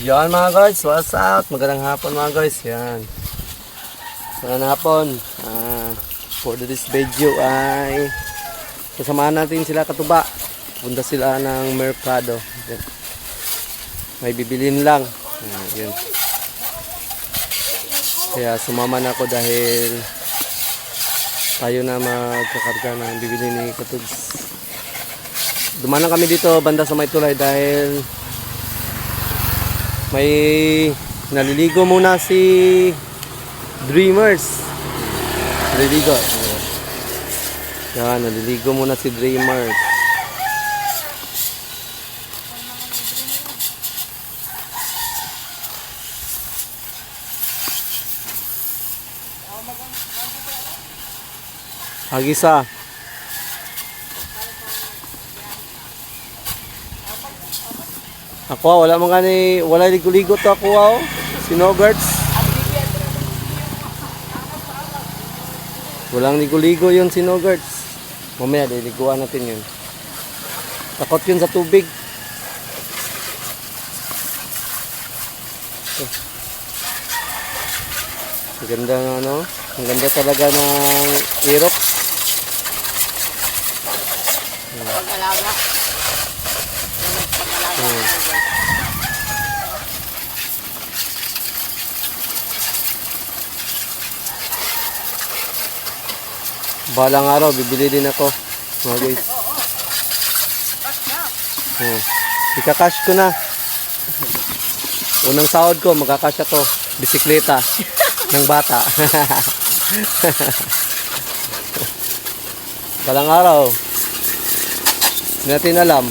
Yan mga guys, what's up? Magandang hapon mga guys, yan. Magandang hapon. For this video ay kasamahan natin sila katuba. Punta sila ng merkado. May bibilin lang. Yan. Kaya sumama na ako dahil tayo na magkakarga ng bibili ni Katugs. Dumaan kami dito banda sa may tulay dahil may naliligo muna si Dreamers. Naliligo. Yan, naliligo muna si Dreamers. Hagisa. Ako, wala man gani, wala ligo-ligo to ako, Sinogarts. Walang ligo-ligo yun, Sinogarts. Mamaya, liliguan natin yun. Takot yun sa tubig. Ang ganda ng ano, ang ganda talaga ng Aerox. Pag-alaga. Balang araw, bibili din ako, mga guys. Ika-cash ko na. Unang sahod ko, magka-cash ako. Bisikleta ng bata. Balang araw. Hindi natin alam.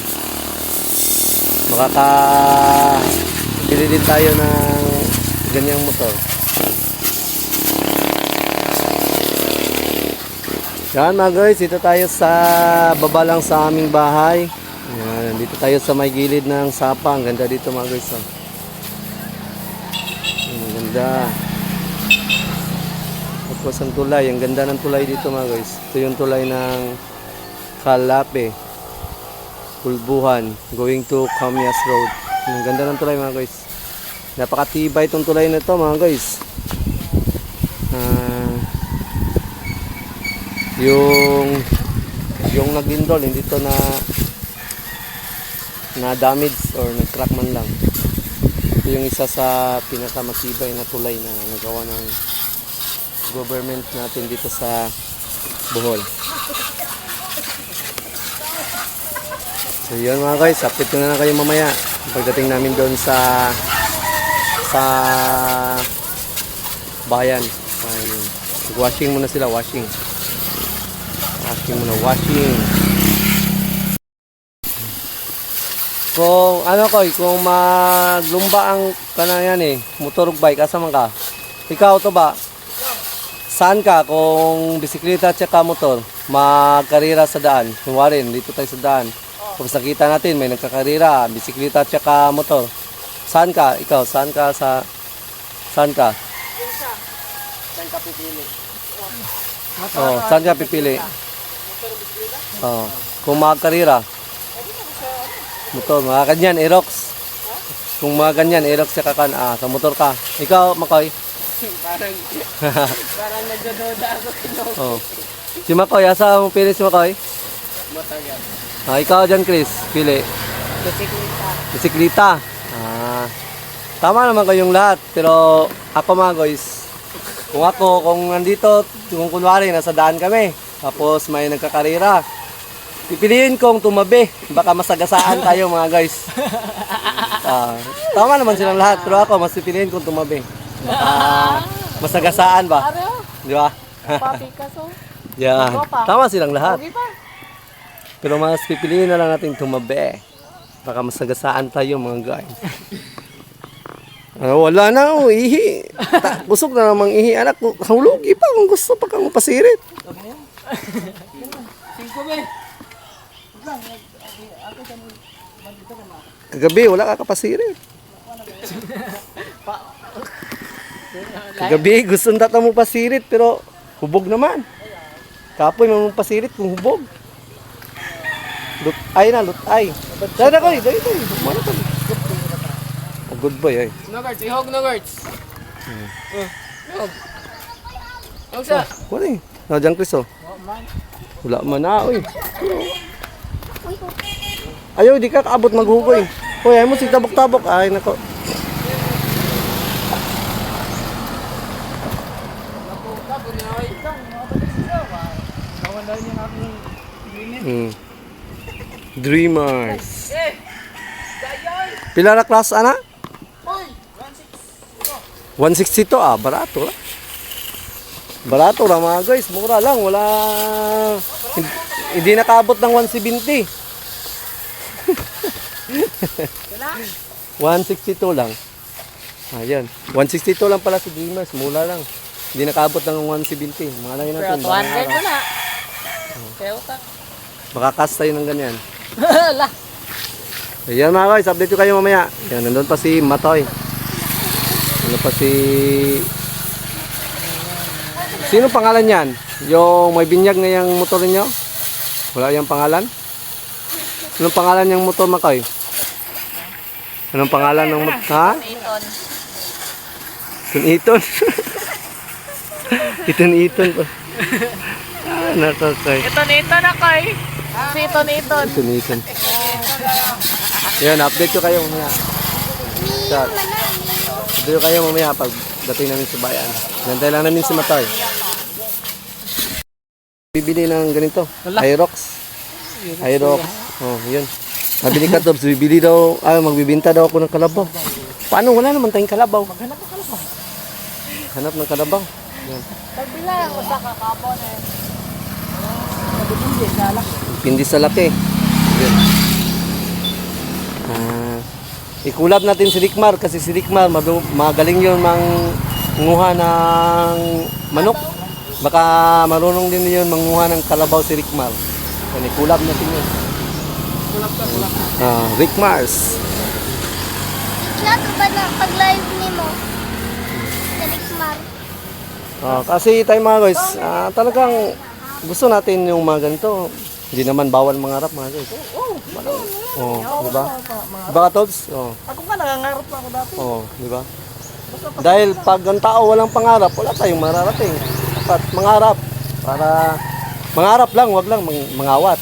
Makaka-bili din tayo ng ganyang motor. Yan mga guys, dito tayo sa baba lang sa aming bahay. Yan, dito tayo sa may gilid ng sapa. Ang ganda dito mga guys. Ang ganda. Tapos ang tulay, ang ganda ng tulay dito mga guys. Ito yung tulay ng Kalape, Pulbuhan, going to Camias Road. Ang ganda ng tulay mga guys. Napakatibay itong tulay na ito mga guys. Yung nag-indol hindi to na damage or nag-crack man lang. Ito yung isa sa pinakamatibay na tulay na nagawa ng government natin dito sa Bohol. So yun mga guys, update ko na lang kayo mamaya pagdating namin doon sa bayan. Washing muna sila, washing muna. Kung ano ko, kung maglumba ang kanayan motor ug bike, asa man ka? Ikaw to ba? Saan ka kung bisikleta at saka motor? Magkarira sa daan. Kunwari, dito tayo sa daan. Kung nakita natin may nagkakarira, bisikleta at saka motor. Saan ka? Ikaw, saan ka? Saan ka pipili? Oh, saan ka pipili? Oh, kung magkarira. Motor, mga ganyan, Aerox. Kung mga ganyan, Aerox sa kakan, sa motor ka. Ikaw, Makoy? Parang nagdododa ako. Oh. Si Makoy, asa mo pili si Makoy? Matagal. Ikaw dyan, Chris, pili. Bisikleta. Tama naman kayong lahat. Pero ako mga guys, kung nandito, kung kunwari, nasa daan kami, tapos may nagkakarira, pipiliin kong tumabi. Baka masagasaan tayo mga guys. Tama naman silang lahat. Pero ako, mas pipiliin kong tumabi. Baka masagasaan ba? Di ba? Papi ka so. Yeah. Tama silang lahat. Okay pa. Pero mas pipiliin na lang natin tumabi. Baka masagasaan tayo mga guys. Wala na, ihi. Busog na namang ihi. Anak, hulugi pa kung gusto pa kang pasirit. Kagabi, wala ka kapasirit. Kagabi, gusto nata mo pasirit, pero hubog naman. Kapoy, mo pasirit kung hubog. Lutay na, lutay. Dada ko, dito. Mana ka? good boy, ay. Nuggets, ihog nuggets. Ihog. Ihog sa. Wala eh. Nandiyan, Chris, oh. Wala man na, uy. Ayaw, di ka kaabot maghugoy. Uy, ayaw mo si tabok-tabok. Ay, nako. Dreamers. Pila na class, ana? 162, barato lang. Barato lang mga guys, mura lang, wala, hindi nakaabot ng 170. 162 lang. Ayan, 162 lang pala si Dreamers, mura lang. Hindi nakaabot ng 170. Mga lang yun natin. 100 mo na. Kaya utang. Makakas tayo ng ganyan. Hala. Ayan mga guys, update ko kayo mamaya. Ayan, nandun pa si Matoy. Ano pa si... Sino pangalan yan? Yung may binyag na yung motor niyo? Wala yung pangalan? Anong pangalan yung motor, Makoy? Anong pangalan ng motor? Ha? Iton. Iton. Iton pa. Nakakay. Iton ako eh. Si Iton. Iton. Yan, update ko kayo mamaya. Chat. Update ko kayo mamaya pag dating namin sa bayan. Gantay lang namin si Matoy. Bibili ng ganito. Aerox. Oh, yun. Nabili ka to, bibili daw, magbibinta daw ako ng kalabaw. Paano? Wala naman tayong kalabaw. Maghanap ng kalabaw. Hanap ng kalabaw. Yan. Pagbilang ko sa kakapon eh. Pindi sa laki. Yan. Ikulab natin si Rickmar kasi si Rickmar magaling yun manguha ng manok. Baka marunong din yun manguha ng kalabaw si Rickmar. Yan, ikulab natin yun. Rick Mars. Lato ba na pag-live ni mo? Sa Rickmar. Kasi tayo mga guys, talagang gusto natin yung mga ganito. Hindi naman bawal mangarap mga guys. Oh, di ba? Diba ka, Tods? Oh. Ako ka, nangangarap pa ako dati. Oh, di ba? Dahil pag ang tao walang pangarap, wala tayong mararating. Dapat mangarap para mangarap lang, wag lang mangawat.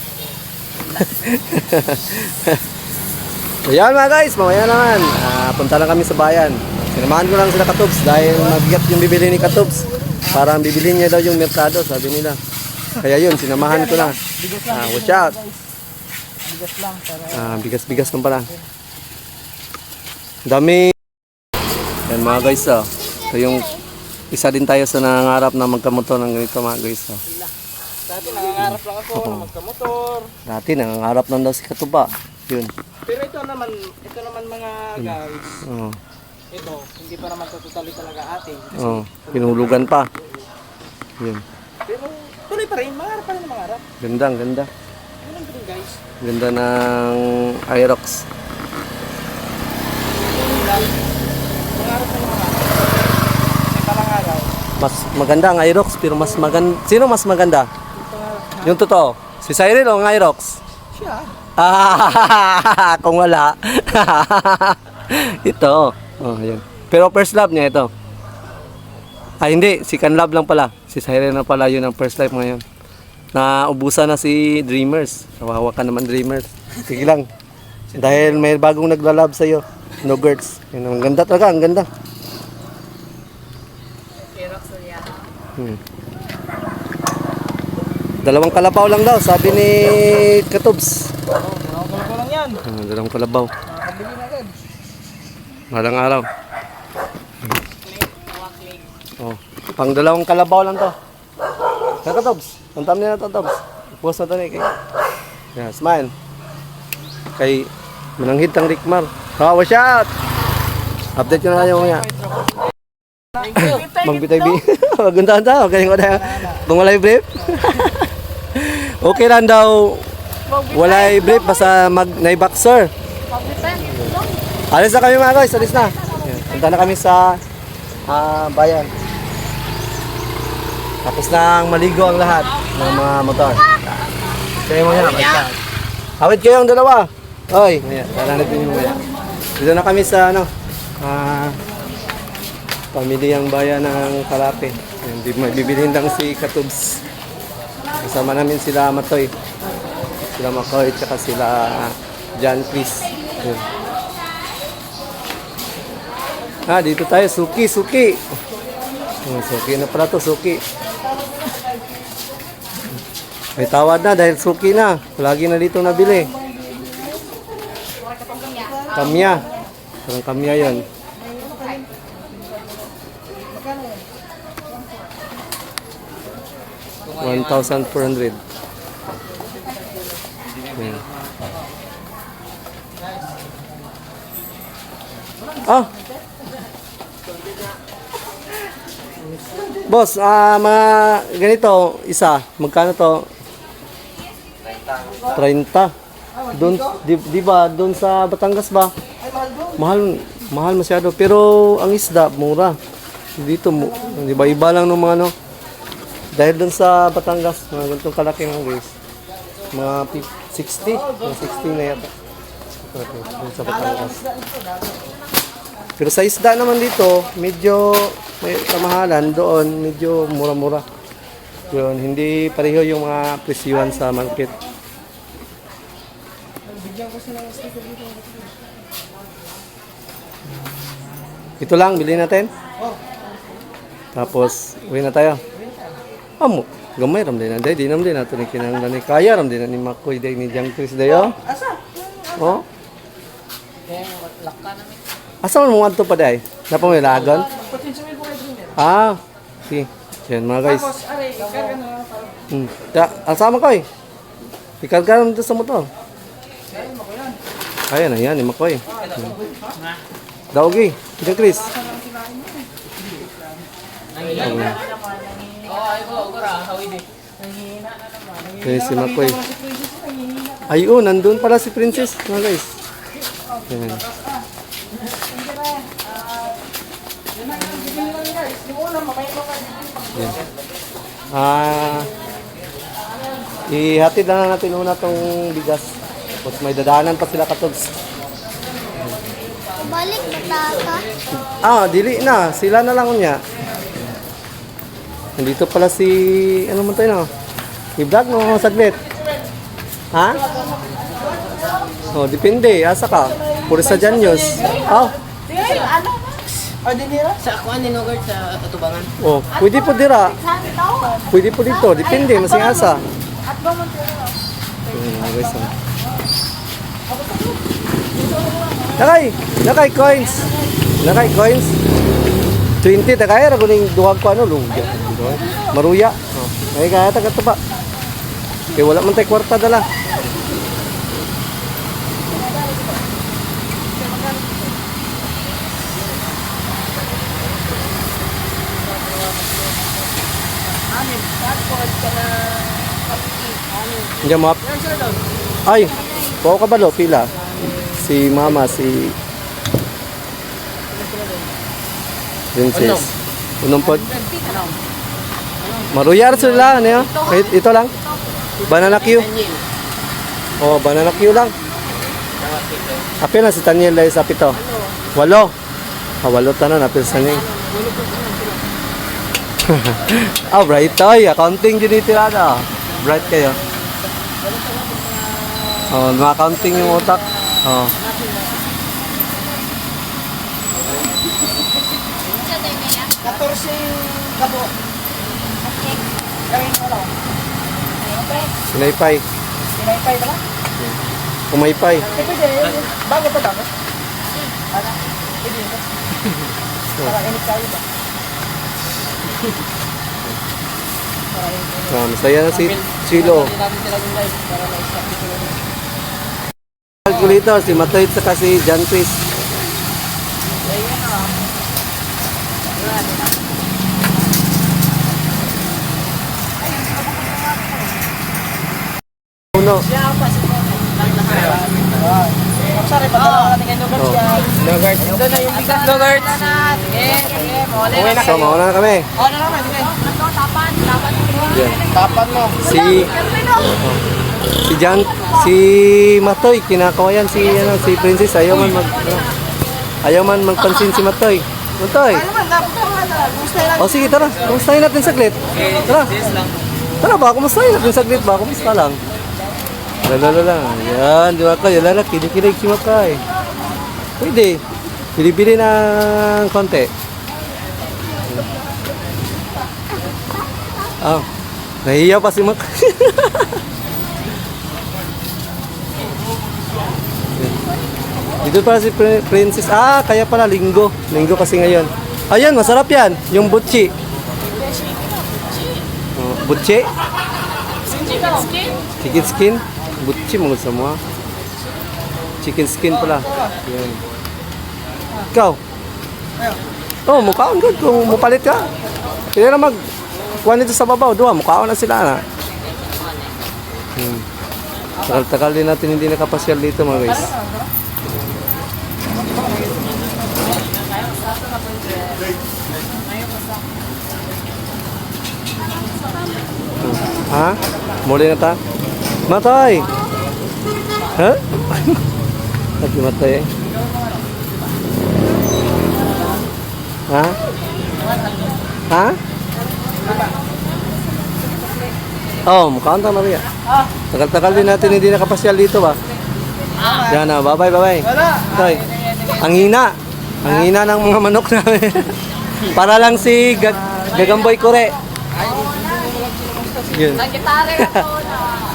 Ayan mga guys, mamaya naman. Punta lang kami sa bayan. Sinamahan ko lang sila Katubs dahil mabigat yung bibili ni Katubs. Parang bibili niya daw yung merkado, sabi nila. Kaya yun, sinamahan ko lang. Watch out. Bigas lang. Para... Bigas-bigas lang pala. Dami. Yan mga guys, ito yung isa din tayo sa nangangarap na magkamotor ng ganito mga guys. Dati nangangarap lang ako na magkamotor. Dati nangangarap lang daw si Katuba. Yun. Pero ito naman mga guys. Oh. Ito, hindi pa naman totally talaga atin. Oh, pinulugan pa. Yun. Pero tuloy pa rin, mangarap pa rin ang mangarap. Ganda, ang ganda. Yun lang din guys. Ganda ng Aerox. Mangarap pa rin mangarap. May palang araw. Mas maganda ang Aerox pero mas maganda. Sino mas maganda? Yung totoo. Si Cyril o ang Aerox? Siya. Kung wala. Ito. Oh, yun. Pero first love niya ito. Hindi, si Canlove lang pala. Si Cyril na pala yun ang first life ngayon. Naubusan na si Dreamers. Kawawa ka naman Dreamers. Sige lang. Dahil may bagong naglalab sa'yo. No girls. Yun, ang ganda talaga, ang ganda. Dalawang kalabaw lang daw, sabi ni Katubs. Ko lang yan. Dalawang kalabaw. Nakabili na agad. Malang araw. Oh, pang dalawang kalabaw lang to. Kaya Katubs, ang tama niya na to, Katubs. Post na to ni kay. Yeah, smile. Kay mananghid tang Rickmar. Watch out! Update ko na kayo mamaya. Magbitay bi. Maguntahan ta, okay ko na. Walay brief. Okay lang daw. Walay brief basta nai-boxer. Alis na kami mga guys, alis na. Punta na kami sa bayan. Tapos nang maligo ang lahat ng mga motor. Kaya mo yan, awit kayo ang dalawa. Oy, kailangan natin yung maya. Dito na kami sa Pamilyang bayan ng Karape. Hindi bibilhin lang si Katubs. Kasama namin sila Matoy. Sila Makoy, tsaka sila John Chris. Yun. Dito tayo. Suki. Suki na pala to, Suki. May tawad na dahil Suki na. Lagi na dito nabili. Kamya. Parang kamya yun. 1,400. Ayan. Boss, mga ganito, isa, magkano to? 30. Doon, di ba, doon sa Batangas ba? Mahal masyado. Pero ang isda, mura. Dito, di ba, iba lang ng mga ano. Dahil doon sa Batangas, mga ganitong kalaki mga guys. Mga 60. Mga 60 na yata. Doon sa Batangas. Pero sa isda naman dito, medyo may kamahalan. Doon, medyo mura-mura. Yun, hindi pareho yung mga presyuhan sa market. Ito lang, bilhin natin. Tapos, uwi na tayo. Amo, gamay ram din na day, di nam din nato ni kinahanglan ni kaya ram din na ni Makoy day ni Jang Chris dayo. Asa? Oh, Lakka namin. asa man mo adto pa day? Napamilagon? Potential mo kayo din. Si. Yan mga guys. Tapos, aray, karga na. Asama ko eh. Ikarga ram dito sa motor. Ayan, ni Makoy. Dawgi, Jang Chris. Okay, si Makoy. Ayun, nandun pala si Princess, mga guys. Ayan. Ayan. Ihatid na natin una tong bigas. Tapos may dadaanan pa sila Katubs. Balik na ka. Dili na. Sila na lang niya. Nandito pala si... Ano man tayo, no? I-vlog mo saglit. Ha? Depende. Asa ka? Puro sa Janyos. Dinira? Sa ako ang dinugard sa Atubangan. Pwede po dira. Pwede po dito. Depende. Masing asa. Guys, Nakay coins. 20 ta kaya ra guning duhag ko ano lugya. Maruya. Ay kaya ta kataba. Kay wala man tay kwarta dala. Diyan map. Ay, pao ka balo pila. Si mama, si Princess. Unong pod. Maruyar sila, ano yun? Ito lang. Banana Q. Banana Q lang. Apil na si Taniel dahil sa pito. 8. 8 tanan, apil sa niya. Bright tayo. Accounting dyan ito yata. Bright kayo. Mga-accounting yung utak. 14 kabo. Gawin mo lang. Sinaypay. Sinaypay ba lang? Kumaypay. Pwede. Bago pa dapat. Pwede. Para init tayo ba? Masaya na si Chilo. Hindi natin sila yung live para ma-stop dito. Calculator, si Matoy at saka si John Chris. Uno. Sorry, padala natin kay Nugard yan. Nugard. Doon na yung bigas, Nugard. Uwi na So, mauna na kami. na naman. Yan. Tapan mo. Si John, si Matoy, kinakawayan si Princess, ayaw man mag... Ayaw man magpansin si Matoy. Matoy. Ano man, napakawa na. Gusto lang. O sige, tara. Kumustahin natin saglit. Tara. Tara ba, kumustahin natin saglit ba? Kumusta lang? Lalala. Yan, di ba kayo? Lala, kinikilig si Makay. Pwede. Bili-bili ng konti. Ah, nahiya pa si Makay. Dito pala si Princess. Ah, kaya pala linggo. Linggo kasi ngayon. Ayan, masarap yan. Yung butchi. Oh, butchi? Chicken skin? Butchi mo semua. Chicken skin pala. Yan. Ikaw? Oh, mukhaon good kung mupalit ka. Kaya na kuha nito sa babaw. Dua, mukhaon na sila na. Tagal-tagal din natin hindi nakapasyal dito mga guys. Ha? Muli na ta? Matay! Ha? Lagi matay eh. Ha? Ha? Oh, mukhaan ta Maria. Tagal-tagal din natin hindi nakapasyal dito ba? Yan na, bye-bye, bye-bye. Tay. Ang hina. Ang hina ng mga manok namin. Para lang si Gagamboy Kure. Yun.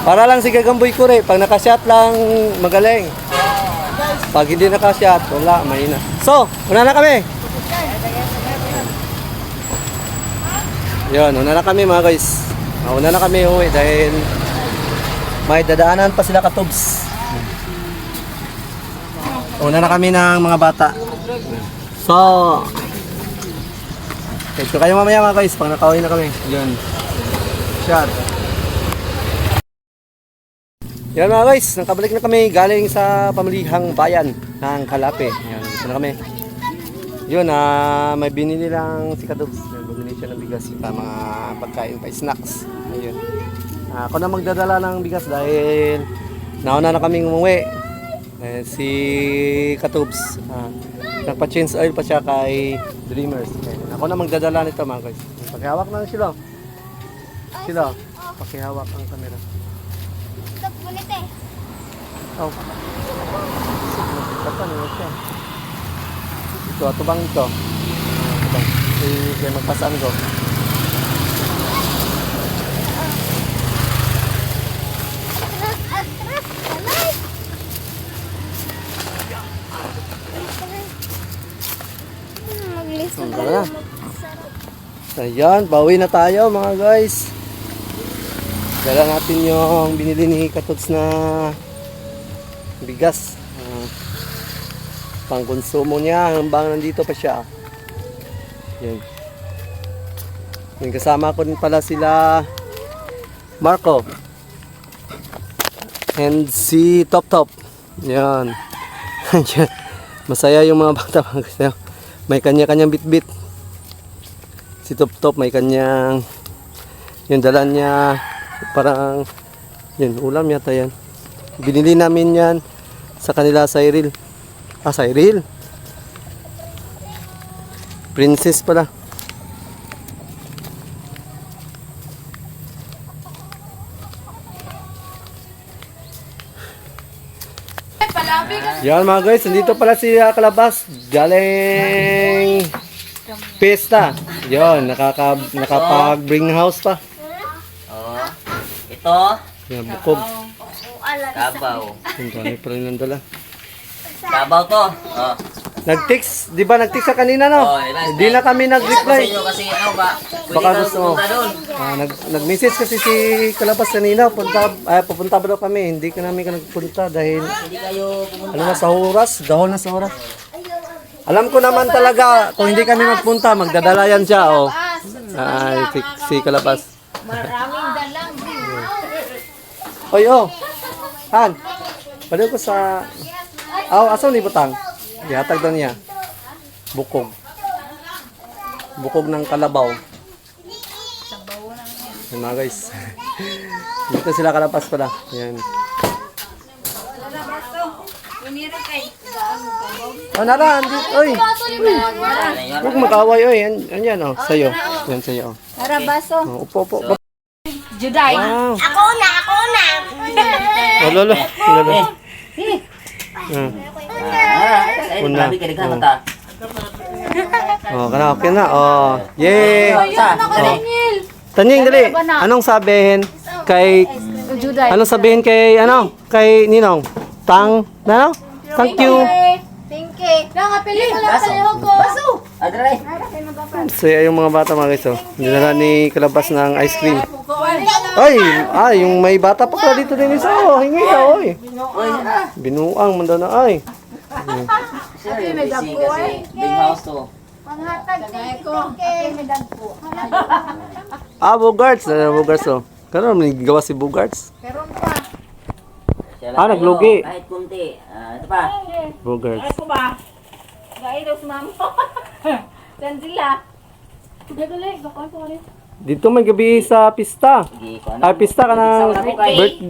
Para lang si Gagamboy Kure. Pag nakashot lang, magaling. Pag hindi nakashot, wala, mahina. So, una na kami. Yun, una na kami mga guys. Una na kami uwi dahil may dadaanan pa sila katubs. Una na kami ng mga bata. So, ito kayo mamaya mga guys, pag nakauwi na kami. Yun. Shot. Yan mga guys, nakabalik na kami galing sa pamilihang bayan ng Kalape. Yan, ito na kami. Yun, may binili lang si Katubs. Bumili siya ng bigas pa mga pagkain pa, snacks. Ayun. Ako na magdadala ng bigas dahil nauna na kaming umuwi. Si Katubs, nagpa-change oil pa siya kay Dreamers. Ayun. Ako na magdadala nito mga guys. Pakihawak na sila. Sila, pakihawak ang camera. Ito, punit eh. Oh. Ito, ito. Ito, ito bang ito? Atubang. Sige, magpasaan ko. Mag-listen Tara na. Ayan, bawi na tayo mga guys. Dala natin yung binili ni Katuts na bigas. Pang konsumo niya hanggang nandito pa siya. Yan. Yung kasama ko din pala sila Marco and si Top Top. Yan. Masaya yung mga bata. May kanya-kanyang bit-bit. Si Top Top may kanyang yung dala niya parang yun, ulam yata yan. Binili namin yan sa kanila Cyril. Cyril. Princess pala. Yan mga guys, nandito pala si Kalabas. Galing pesta. Yon, nakapag-bring house pa. Oh. Ito. Yan, bukog. Kabaw. Yung dami pa rin ang dala. Kabaw to. Oh. Nag-text, di ba nag-text ka kanina no? Oh, yun. Hindi na kami Sa nag-reply. inyo kasi ano ba? Pwede Baka ka gusto mo. pumunta doon. Nag-message kasi si Kalabas kanina, pupunta ba daw kami? Hindi ka namin nagpunta dahil Hindi kayo pumunta. ano na sa oras, dahol na sa oras. Alam ko naman talaga, kung hindi kami magpunta, magdadala yan siya, oh. Ay, si Kalabas. Maraming dalang. Oy, oh. Han, pwede ko sa... asan ni Butang? Ihatag daw niya. Bukog. Bukog ng kalabaw. Yan mga guys. Dito sila Kalabas pala. Yan. Oh, nara, andi. Oy. Huwag mag-away, oy. Yan, oh. Sa'yo. Yan, sa'yo, oh. Tara, baso. Oh, upo. Juday. Wow. Ako na. Oh, lolo. Lolo. Una. Grabe ka rin ka mata. Oh, okay na. Oh. Yay. Sa, dali. Tanying, dali. Anong sabihin kay... Juday. Anong sabihin kay, kay Ninong? Thank you. Thank you. Nakapili ko lang sa lihog ko. Baso. Adre. Saya yung mga bata mga guys, oh. Dinala ni Kalabas ng ice cream. Ay, yung may bata pa pala dito din isa, oh. Hingi ka, oy. Binuang, manda na, ay. Sir, busy kasi. Big house to. Panghatag. Thank you. Bogarts. Bogarts, oh. Kano naman gawa si Bogarts? Siya lang naglugi. kayo, kahit kunti. Ito pa. Bogarts. Ako ba? Gairos, ma'am. Saan sila? Dali, gakon ko rin. Dito may gabi sa pista. Sige, ko Ay, pista ka ng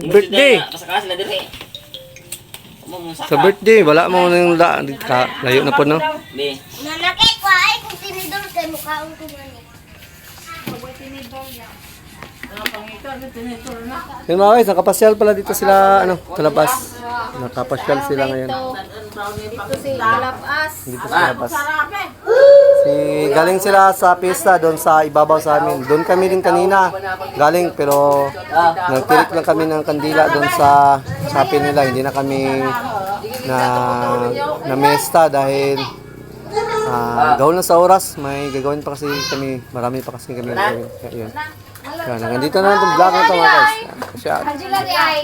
birthday. Pasaka sila dire. Sa birthday, wala mo nang layo na po, no? Di. Nanakit ko ay kung tinidor kay mukhaon ko man. Yun mga guys, nakapasyal pala dito sila, Kalabas. Nakapasyal sila ngayon. Dito si Kalabas. Dito sa Kalabas. Galing sila sa pista doon sa ibabaw sa amin. Doon kami din kanina. Galing pero nagtirik lang kami ng kandila doon sa shopee nila. Hindi na kami na mesta dahil gawin na sa oras. May gagawin pa kasi kami. Marami pa kasi kami gagawin. Kaya yun. Yan, nandito na itong vlog na ito mga guys. Yan, Angela di ay.